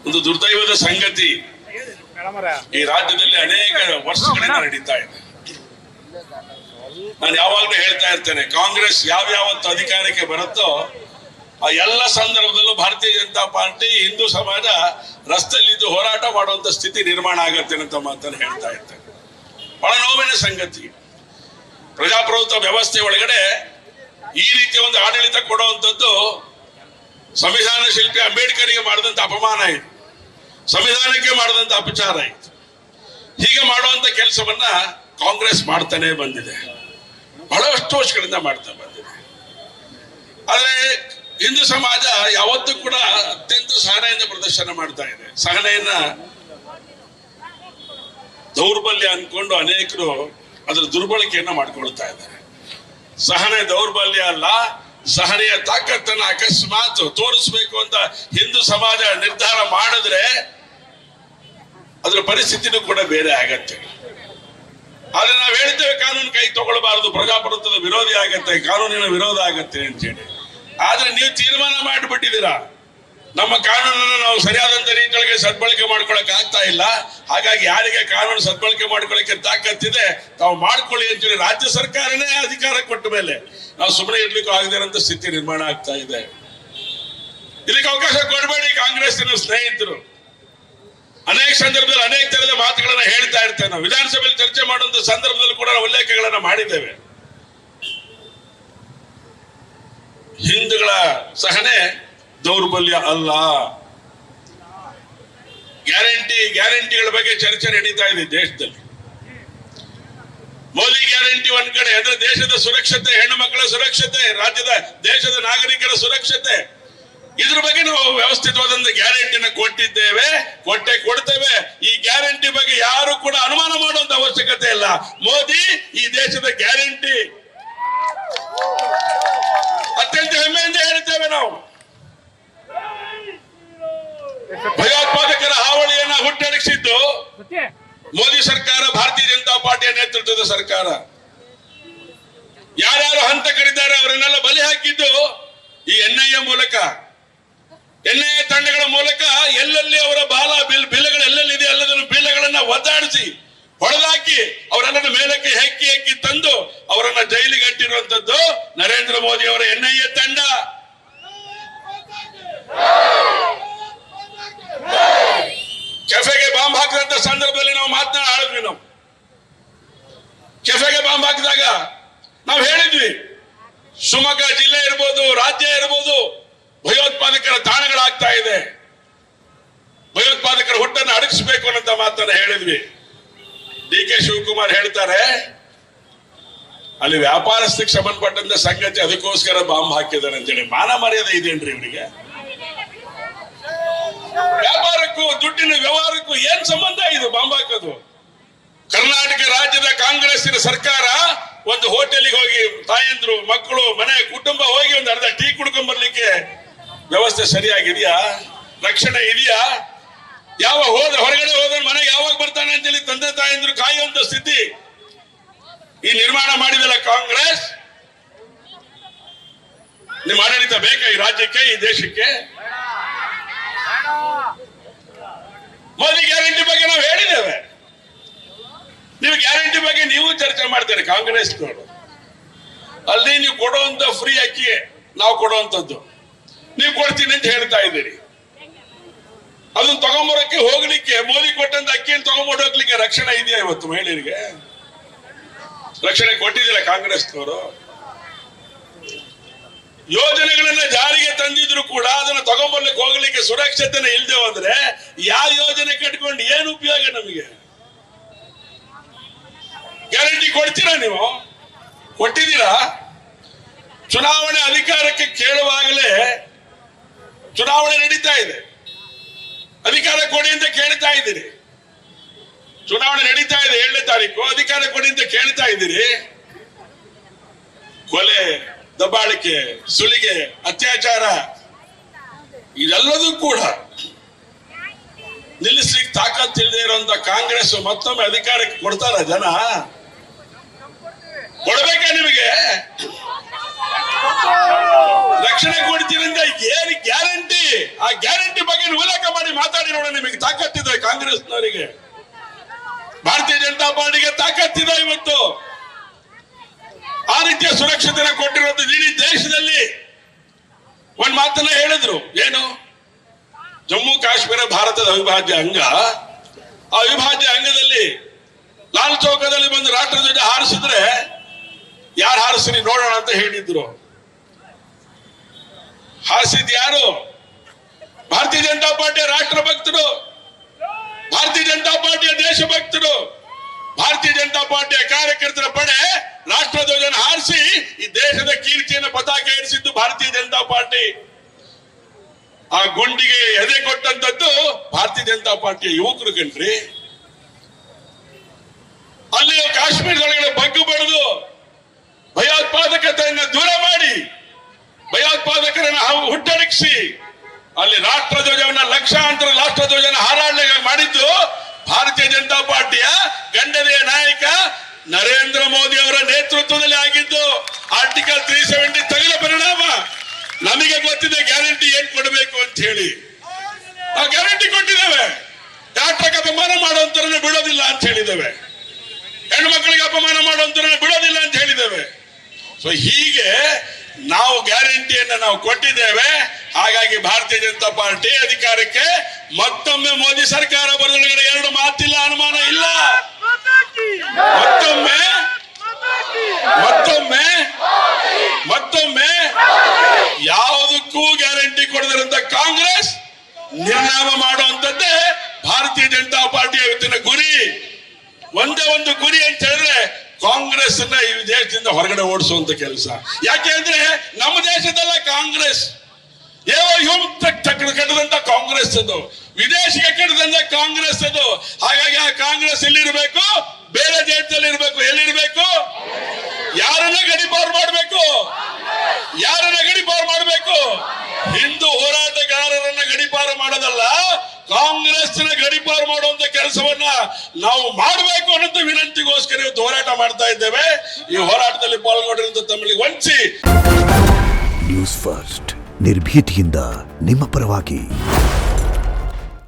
ಒಂದು ದುರ್ದೈವದ ಸಂಗತಿ ಈ ರಾಜ್ಯದಲ್ಲಿ ಅನೇಕ ವರ್ಷಗಳಿಂದ ನಡೀತಾ ಇದೆ. ನಾನು ಯಾವಾಗ್ಲೂ ಹೇಳ್ತಾ ಇರ್ತೇನೆ, ಕಾಂಗ್ರೆಸ್ ಯಾವ್ಯಾವತ್ತು ಅಧಿಕಾರಕ್ಕೆ ಬರುತ್ತೋ ಆ ಎಲ್ಲ ಸಂದರ್ಭದಲ್ಲೂ ಭಾರತೀಯ ಜನತಾ ಪಾರ್ಟಿ, ಹಿಂದೂ ಸಮಾಜ ರಸ್ತೆಯಲ್ಲಿದ್ದು ಹೋರಾಟ ಮಾಡುವಂತ ಸ್ಥಿತಿ ನಿರ್ಮಾಣ ಆಗತ್ತೆ ಅಂತ ಮಾತನ್ನು ಹೇಳ್ತಾ ಇರ್ತೇನೆ. ಬಹಳ ನೋವಿನ ಸಂಗತಿ. ಪ್ರಜಾಪ್ರಭುತ್ವ ವ್ಯವಸ್ಥೆ ಒಳಗಡೆ ಈ ರೀತಿಯ ಒಂದು ಆಡಳಿತ ಕೊಡುವಂಥದ್ದು ಸಂವಿಧಾನ ಶಿಲ್ಪಿ ಅಂಬೇಡ್ಕರ್ಗೆ ಮಾಡಿದಂತ ಅಪಮಾನ ಇದು, ಸಂವಿಧಾನಕ್ಕೆ ಮಾಡಿದಂತ ಅಪಚಾರ ಇದು. ಹೀಗೆ ಮಾಡುವಂತ ಕೆಲಸವನ್ನ ಕಾಂಗ್ರೆಸ್ ಮಾಡ್ತಾನೆ ಬಂದಿದೆ, ಬಹಳಷ್ಟು ವರ್ಷಗಳಿಂದ ಮಾಡ್ತಾ ಬಂದಿದೆ. ಆದ್ರೆ ಹಿಂದೂ ಸಮಾಜ ಯಾವತ್ತೂ ಕೂಡ ಅತ್ಯಂತ ಸಹನೆಯಿಂದ ಪ್ರದರ್ಶನ ಮಾಡ್ತಾ ಇದೆ. ಸಹನೆಯನ್ನ ದೌರ್ಬಲ್ಯ ಅನ್ಕೊಂಡು ಅನೇಕರು ಅದರ ದುರ್ಬಳಕೆಯನ್ನ ಮಾಡ್ಕೊಳ್ತಾ ಇದ್ದಾರೆ. ಸಹನೆ ದೌರ್ಬಲ್ಯ ಅಲ್ಲ, ಸಹನೆಯ ತಾಕತ್ತನ್ನ ಅಕಸ್ಮಾತ್ ತೋರಿಸ್ಬೇಕು ಅಂತ ಹಿಂದೂ ಸಮಾಜ ನಿರ್ಧಾರ ಮಾಡಿದ್ರೆ ಅದರ ಪರಿಸ್ಥಿತಿನೂ ಕೂಡ ಬೇರೆ ಆಗತ್ತೆ. ಆದ್ರೆ ನಾವು ಹೇಳ್ತೇವೆ ಕಾನೂನು ಕೈ ತಗೊಳ್ಬಾರದು, ಪ್ರಜಾಪ್ರಭುತ್ವದ ವಿರೋಧಿ ಆಗತ್ತೆ, ಕಾನೂನಿನ ವಿರೋಧ ಆಗತ್ತೆ ಅಂತ ಹೇಳಿ. ಆದ್ರೆ ನೀವು ತೀರ್ಮಾನ ಮಾಡಿಬಿಟ್ಟಿದ್ದೀರಾ, ನಮ್ಮ ಕಾನೂನನ್ನು ನಾವು ಸರಿಯಾದಂತ ರೀತಿಯೊಳಗೆ ಸದ್ಬಳಕೆ ಮಾಡ್ಕೊಳಕ್ ಆಗ್ತಾ ಇಲ್ಲ, ಹಾಗಾಗಿ ಯಾರಿಗೆ ಕಾನೂನು ಸದ್ಬಳಕೆ ಮಾಡ್ಕೊಳಕ್ಕೆ ತಾಕತ್ತಿದೆ ತಾವು ಮಾಡ್ಕೊಳ್ಳಿ ಅಂತೇಳಿ ರಾಜ್ಯ ಸರ್ಕಾರನೇ ಅಧಿಕಾರ ಕೊಟ್ಟ ಮೇಲೆ ನಾವು ಸುಮ್ಮನೆ ಇರ್ಲಿಕ್ಕೂ ಆಗದಿರೋಂಥ ಸ್ಥಿತಿ ನಿರ್ಮಾಣ ಆಗ್ತಾ ಇದೆ. ಇದಕ್ಕೆ ಅವಕಾಶ ಕೊಡಬೇಡಿ. ಕಾಂಗ್ರೆಸ್ಸಿನ ಸ್ನೇಹಿತರು ಅನೇಕ ಸಂದರ್ಭದಲ್ಲಿ ಅನೇಕ ತರದ ಮಾತುಗಳನ್ನ ಹೇಳ್ತಾ ಇರ್ತೇವೆ. ನಾವು ವಿಧಾನಸಭೆಯಲ್ಲಿ ಚರ್ಚೆ ಮಾಡುವಂತ ಸಂದರ್ಭದಲ್ಲಿ ಕೂಡ ಉಲ್ಲೇಖಗಳನ್ನ ಮಾಡಿದ್ದೇವೆ. ಹಿಂದೂಗಳ ಸಹನೆ ದೌರ್ಬಲ್ಯ ಅಲ್ಲ. ಗ್ಯಾರಂಟಿಗಳ ಬಗ್ಗೆ ಚರ್ಚೆ ನಡೀತಾ ಇದೆ ದೇಶದಲ್ಲಿ. ಮೋದಿ ಗ್ಯಾರಂಟಿ ಒಂದ್ ಕಡೆ ಅಂದ್ರೆ ದೇಶದ ಸುರಕ್ಷತೆ, ಹೆಣ್ಣು ಮಕ್ಕಳ ಸುರಕ್ಷತೆ, ದೇಶದ ನಾಗರಿಕರ ಸುರಕ್ಷತೆ, ಇದ್ರ ಬಗ್ಗೆ ನಾವು ವ್ಯವಸ್ಥಿತವಾದಂತ ಗ್ಯಾರಂಟಿನ ಕೊಡ್ತೇವೆ. ಈ ಗ್ಯಾರಂಟಿ ಬಗ್ಗೆ ಯಾರು ಕೂಡ ಅನುಮಾನ ಮಾಡುವಂತ ಅವಶ್ಯಕತೆ ಇಲ್ಲ. ಮೋದಿ ಈ ದೇಶದ ಗ್ಯಾರಂಟಿ ಅತ್ಯಂತ ಹೆಮ್ಮೆಯಿಂದ ಹೇಳ್ತೇವೆ ನಾವು. ಭಯೋತ್ಪಾದಕರ ಹಾವಳಿಯನ್ನ ಹುಟ್ಟಡಗಿಸಿದ್ದು ಮೋದಿ ಸರ್ಕಾರ, ಭಾರತೀಯ ಜನತಾ ಪಾರ್ಟಿಯ ನೇತೃತ್ವದ ಸರ್ಕಾರ. ಯಾರ್ಯಾರು ಹಂತಕರಿದ್ದಾರೆ ಅವರನ್ನೆಲ್ಲ ಬಲಿ ಹಾಕಿದ್ದು ಈ ಎನ್ಐಎ ಮೂಲಕ, ಎನ್ಐಎ ತಂಡಗಳ ಮೂಲಕ. ಎಲ್ಲೆಲ್ಲಿ ಅವರ ಬಿಲ್ಲಗಳು ಎಲ್ಲೆಲ್ಲಿದೆ ಎಲ್ಲದನ್ನು ಬಿಲ್ಲಗಳನ್ನ ಒದ್ದಾಡಿಸಿ ಹೊಡೆದಾಕಿ ಅವರೆಲ್ಲರ ಮೇಲಕ್ಕೆ ಹೆಕ್ಕಿ ತಂದು ಅವರನ್ನ ಜೈಲಿಗೆ ಅಟ್ಟಿರುವಂತದ್ದು ನರೇಂದ್ರ ಮೋದಿ ಅವರ ಎನ್ಐಎ ತಂಡ. ಕೆಫೆಗೆ ಬಾಂಬ್ ಹಾಕಿದಂತ ಸಂದರ್ಭದಲ್ಲಿ ನಾವು ಮಾತನಾಡಿದ್ವಿ. ನಾವು ಕೆಫೆಗೆ ಬಾಂಬ್ ಹಾಕಿದಾಗ ನಾವು ಹೇಳಿದ್ವಿ, ಶಿವಮೊಗ್ಗ ಜಿಲ್ಲೆ ಇರ್ಬೋದು, ರಾಜ್ಯ ಇರ್ಬೋದು, ಭಯೋತ್ಪಾದಕರ ತಾಣಗಳಾಗ್ತಾ ಇದೆ, ಭಯೋತ್ಪಾದಕರ ಹುಟ್ಟನ್ನು ಅಡಗಿಸಬೇಕು ಅನ್ನೋ ಮಾತನ್ನ ಹೇಳಿದ್ವಿ. ಡಿ.ಕೆ. ಶಿವಕುಮಾರ್ ಹೇಳ್ತಾರೆ ಅಲ್ಲಿ ವ್ಯಾಪಾರಸ್ಥಕ್ಕೆ ಸಂಬಂಧಪಟ್ಟಂತ ಸಂಗತಿ, ಅದಕ್ಕೋಸ್ಕರ ಬಾಂಬ್ ಹಾಕಿದ್ದಾರೆ ಅಂತೇಳಿ. ಮಾನ ಮರ್ಯಾದೆ ಇದೆಯೇನ್ರಿ ಇವರಿಗೆ? ವ್ಯಾಪಾರಕ್ಕೂ ದುಡ್ಡಿನ ವ್ಯವಹಾರಕ್ಕೂ ಏನ್ ಸಂಬಂಧ ಇದು ಬಾಂಬ್ ಹಾಕೋದು? ಕರ್ನಾಟಕ ರಾಜ್ಯದ ಕಾಂಗ್ರೆಸ್ಸಿನ ಸರ್ಕಾರ ಒಂದು ಹೋಟೆಲ್ಗೆ ಹೋಗಿ ತಾಯಂದ್ರು, ಮಕ್ಕಳು, ಮನೆ, ಕುಟುಂಬ ಹೋಗಿ ಒಂದು ಅರ್ಧ ಟೀ ಕುಡ್ಕೊಂಡ್ ಬರ್ಲಿಕ್ಕೆ ವ್ಯವಸ್ಥೆ ಸರಿಯಾಗಿದೆಯಾ? ರಕ್ಷಣೆ ಇದೆಯಾ? ಹೊರಗಡೆ ಹೋದ ಮನೆಗೆ ಯಾವಾಗ ಬರ್ತಾನೆ ಅಂತೇಳಿ ತಂದೆ ತಾಯಂದ್ರು ಕಾಯುವಂತ ಸ್ಥಿತಿ ಈ ನಿರ್ಮಾಣ ಮಾಡಿದಲ್ಲ ಕಾಂಗ್ರೆಸ್. ನಿಮ್ಮ ಆಡಳಿತ ಬೇಕಾ ಈ ರಾಜ್ಯಕ್ಕೆ, ಈ ದೇಶಕ್ಕೆ? ಮೋದಿ ಗ್ಯಾರಂಟಿ ಬಗ್ಗೆ ನಾವು ಹೇಳಿದ್ದೇವೆ. ನೀವು ಗ್ಯಾರಂಟಿ ಬಗ್ಗೆ ನೀವು ಚರ್ಚೆ ಮಾಡ್ತೀರಿ ಕಾಂಗ್ರೆಸ್ನವರು. ಅಲ್ಲಿ ನೀವು ಕೊಡುವಂತ ಫ್ರೀ ಅಕ್ಕಿ ನಾವು ಕೊಡುವಂತದ್ದು ನೀವು ಕೊಡ್ತೀನಿ ಅಂತ ಹೇಳ್ತಾ ಇದ್ದೀರಿ. ಅದನ್ನ ತಗೊಂಬರಕ್ಕೆ ಹೋಗ್ಲಿಕ್ಕೆ ಮೋದಿ ಕೊಟ್ಟಂತ ಅಕ್ಕಿಯನ್ನು ತಗೊಂಡ್ಬಂದು ಹೋಗ್ಲಿಕ್ಕೆ ರಕ್ಷಣೆ ಇದೆಯಾ? ಇವತ್ತು ಮಹಿಳೆಯರಿಗೆ ರಕ್ಷಣೆ ಕೊಟ್ಟಿದ್ದೀರಾ ಕಾಂಗ್ರೆಸ್ನವರು? ಯೋಜನೆಗಳನ್ನ ಜಾರಿಗೆ ತಂದಿದ್ರು ಕೂಡ ಅದನ್ನ ತಗೊಂಡ್ಬರ್ಲಿಕ್ಕೆ ಹೋಗ್ಲಿಕ್ಕೆ ಸುರಕ್ಷತೆನ ಇಲ್ದೇ ಹೋದ್ರೆ ಯಾವ ಯೋಜನೆ ಕಟ್ಕೊಂಡು ಏನು ಉಪಯೋಗ ನಮಗೆ? ಗ್ಯಾರಂಟಿ ಕೊಡ್ತೀರಾ? ನೀವು ಕೊಟ್ಟಿದ್ದೀರಾ? ಚುನಾವಣೆ ಅಧಿಕಾರಕ್ಕೆ ಕೇಳುವಾಗಲೇ ಚುನಾವಣೆ ನಡೀತಾ ಇದೆ, ಅಧಿಕಾರ ಕೊಡಿ ಅಂತ ಕೇಳ್ತಾ ಇದ್ದೀರಿ. ಚುನಾವಣೆ ನಡೀತಾ ಇದೆ 7ನೇ ತಾರೀಕು, ಅಧಿಕಾರ ಕೊಡಿ ಅಂತ ಕೇಳ್ತಾ ಇದ್ದೀರಿ. ಕೊಲೆ, ದಬ್ಬಾಳಿಕೆ, ಸುಲಿಗೆ, ಅತ್ಯಾಚಾರ ಇದೆಲ್ಲದೂ ಕೂಡ ನಿಲ್ಲಿಸ್ಲಿಕ್ಕೆ ತಾಕತ್ತಿಲ್ಲದೆ ಇರುವಂತ ಕಾಂಗ್ರೆಸ್ ಮತ್ತೊಮ್ಮೆ ಅಧಿಕಾರಕ್ಕೆ ಕೊಡ್ತಾರ? ಜನ ಕೊಡ್ಬೇಕಾ ನಿಮಗೆ? ರಕ್ಷಣೆ ಕೊಡ್ತೀನಿ ಅಂತ ಏನು ಗ್ಯಾರಂಟಿ? ಆ ಗ್ಯಾರಂಟಿ ಬಗ್ಗೆ ಉಲ್ಲೇಖ ಮಾಡಿ ಮಾತಾಡಿ ನೋಡ. ನಿಮಗೆ ತಾಕತ್ತಿದೆ ಕಾಂಗ್ರೆಸ್ನವರಿಗೆ, ಭಾರತೀಯ ಜನತಾ ಪಾರ್ಟಿಗೆ ತಾಕತ್ತಿದೆ ಇವತ್ತು. ಆ ರೀತಿಯ ಸುರಕ್ಷತೆ ಕೊಟ್ಟಿರೋದು ಇಡೀ ದೇಶದಲ್ಲಿ. ಒಂದ್ ಮಾತನ್ನ ಹೇಳಿದ್ರು, ಏನು ಜಮ್ಮು ಕಾಶ್ಮೀರ ಭಾರತದ ಅವಿಭಾಜ್ಯ ಅಂಗ. ಆ ಅವಿಭಾಜ್ಯ ಅಂಗದಲ್ಲಿ ಲಾಲ್ ಚೌಕದಲ್ಲಿ ಬಂದು ರಾಷ್ಟ್ರಧ್ವಜ ಹಾರಿಸಿದ್ರೆ ಯಾರು ಹಾರಿಸ್ರಿ ನೋಡೋಣ ಅಂತ ಹೇಳಿದ್ರು. ಹಾರಿಸಿದ್ ಯಾರು? ಭಾರತೀಯ ಜನತಾ ಪಾರ್ಟಿಯ ರಾಷ್ಟ್ರ ಭಕ್ತರು, ಭಾರತೀಯ ಜನತಾ ಪಾರ್ಟಿಯ ದೇಶಭಕ್ತರು, ಭಾರತೀಯ ಜನತಾ ಪಾರ್ಟಿಯ ಕಾರ್ಯಕರ್ತರ ಪಡೆ ರಾಷ್ಟ್ರಧ್ವಜನ ಹಾರಿಸಿ ಈ ದೇಶದ ಕೀರ್ತಿಯನ್ನು ಪತಾಕೆ ಏರಿಸಿದ್ದು ಭಾರತೀಯ ಜನತಾ ಪಾರ್ಟಿ. ಆ ಗುಂಡಿಗೆ ಎದೆ ಕೊಟ್ಟಂತದ್ದು ಭಾರತೀಯ ಜನತಾ ಪಾರ್ಟಿಯ ಯುವಕರು ಕಣ್ರಿ. ಅಲ್ಲಿ ಕಾಶ್ಮೀರದೊಳಗಡೆ ಬಗ್ಗು ಬಡಿದು ಭಯೋತ್ಪಾದಕತೆಯನ್ನು ದೂರ ಮಾಡಿ, ಭಯೋತ್ಪಾದಕರನ್ನ ಹುಟ್ಟಡಗಿಸಿ ಅಲ್ಲಿ ರಾಷ್ಟ್ರಧ್ವಜವನ್ನ ಲಕ್ಷಾಂತರ ರಾಷ್ಟ್ರಧ್ವಜನ ಹಾರಾಡ್ಲಿಕ್ಕೆ ಮಾಡಿದ್ದು ಭಾರತೀಯ ಜನತಾ ಪಾರ್ಟಿಯ ಗಂಡನೆಯ ನಾಯಕ ನರೇಂದ್ರ ಮೋದಿ ಅವರ ನೇತೃತ್ವದಲ್ಲಿ ಆಗಿದ್ದು. ಆರ್ಟಿಕಲ್ 370 ತಗುಲ ಪರಿಣಾಮ ನಮಗೆ ಗೊತ್ತಿದೆ ಗ್ಯಾರಂಟಿ ಏನ್ ಕೊಡಬೇಕು ಅಂತ ಹೇಳಿ. ಆ ಗ್ಯಾರಂಟಿ ಕೊಟ್ಟಿದ್ದೇವೆ. ರಾಷ್ಟ್ರಕ್ಕೆ ಅಪಮಾನ ಮಾಡುವಂತರನ್ನ ಬಿಡೋದಿಲ್ಲ ಅಂತ ಹೇಳಿದ್ದೇವೆ. ಹೆಣ್ಣು ಮಕ್ಕಳಿಗೆ ಅಪಮಾನ ಮಾಡುವಂತರನ್ನ ಬಿಡೋದಿಲ್ಲ ಅಂತ ಹೇಳಿದ್ದೇವೆ. ಸೊ ಹೀಗೆ ನಾವು ಗ್ಯಾರಂಟಿಯನ್ನ ನಾವು ಕೊಟ್ಟಿದ್ದೇವೆ. ಹಾಗಾಗಿ ಭಾರತೀಯ ಜನತಾ ಪಾರ್ಟಿ ಅಧಿಕಾರಕ್ಕೆ ಮತ್ತೊಮ್ಮೆ ಮೋದಿ ಸರ್ಕಾರ ಬರೋದ್ರೊಳಗಡೆ ಎರಡು ಮಾತಿಲ್ಲ, ಅನುಮಾನ ಇಲ್ಲ. ಮತ್ತೊಮ್ಮೆ ಮತ್ತೊಮ್ಮೆ ಮತ್ತೊಮ್ಮೆ ಯಾವುದಕ್ಕೂ ಗ್ಯಾರಂಟಿ ಕೊಡದಿರಂತ ಕಾಂಗ್ರೆಸ್ ನಿರ್ನಾಮ ಮಾಡುವಂತದ್ದೇ ಭಾರತೀಯ ಜನತಾ ಪಾರ್ಟಿಯ ಇವತ್ತಿನ ಗುರಿ. ಒಂದೇ ಒಂದು ಗುರಿ ಅಂತ ಹೇಳಿದ್ರೆ ಕಾಂಗ್ರೆಸ್ ಅನ್ನ ಈ ದೇಶದಿಂದ ಹೊರಗಡೆ ಓಡಿಸುವಂತ ಕೆಲಸ. ಯಾಕೆಂದ್ರೆ ನಮ್ಮ ದೇಶದಲ್ಲ ಕಾಂಗ್ರೆಸ್, ಕಟ್ಟದಂತ ಕಾಂಗ್ರೆಸ್ ಅದು, ವಿದೇಶಿಗೆ ಕಟ್ಟದಂತ ಕಾಂಗ್ರೆಸ್ ಅದು. ಹಾಗಾಗಿ ಆ ಕಾಂಗ್ರೆಸ್ ಎಲ್ಲಿರ್ಬೇಕು? ಬೇರೆ ದೇಶದಲ್ಲಿ ಇರ್ಬೇಕು. ಎಲ್ಲಿರ್ಬೇಕು? ಯಾರನ್ನ ಗಡಿಪಾರು ಮಾಡಬೇಕು? ಯಾರನ್ನ ಗಡಿಪಾರು ಮಾಡಬೇಕು? ಹಿಂದೂ ಹೋರಾಟಗಾರರನ್ನ ಗಡಿಪಾರು ಮಾಡೋದಲ್ಲ, ಕಾಂಗ್ರೆಸ್ನ ಗಡಿಪಾರು ಮಾಡುವಂತ ಕೆಲಸವನ್ನ ನಾವು ಮಾಡಬೇಕು ಅನ್ನೋ ವಿನಂತಿಗೋಸ್ಕರ ಇವತ್ತು ಹೋರಾಟ ಮಾಡ್ತಾ ಇದ್ದೇವೆ. ಈ ಹೋರಾಟದಲ್ಲಿ ಪಾಲ್ಗೊಂಡಿರುವಂತ ತಮ್ಮಲ್ಲಿ ವಂಚಿ. ನ್ಯೂಸ್ ಫಸ್ಟ್ ನಿರ್ಭೀತಿಯಿಂದ ನಿಮ್ಮ ಪರವಾಗಿ.